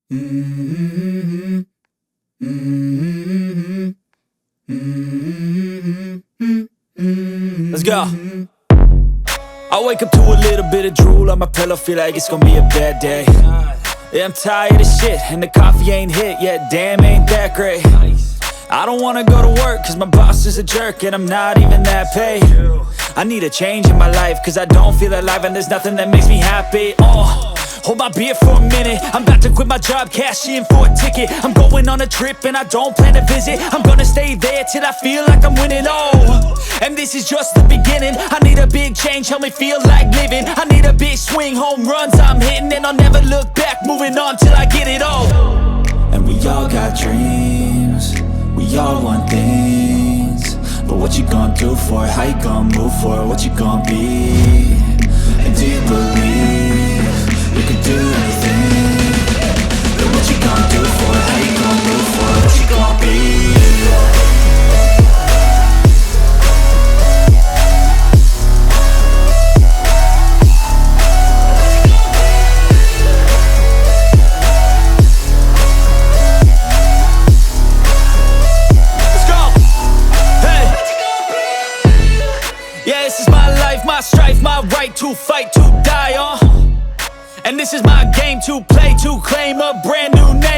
Let's go. I wake up to a little bit of drool on my pillow, feel like it's gonna be a bad day. Yeah, I'm tired of shit, and the coffee ain't hit yet, damn, ain't that great. I don't wanna go to work, cause my boss is a jerk, and I'm not even that paid. I need a change in my life, cause I don't feel alive, and there's nothing that makes me happy. Hold my beer for a minute, I'm about to quit my job, cash in for a ticket. I'm going on a trip and I don't plan to visit. I'm gonna stay there till I feel like I'm winning, and this is just the beginning. I need a big change, help me feel like living. I need a big swing, home runs I'm hitting, and I'll never look back, moving on till I get it all. And we all got dreams, we all want things, but what you gonna do for it? How you gonna move for it? What you gonna be? And do you believe you can do anything? But what you gonna do for it? How you gonna move for it? What you gonna be? Let's go! Hey! Yeah, this is my life, my strife, my right to fight, to die on. And this is my game to play, to claim a brand new name.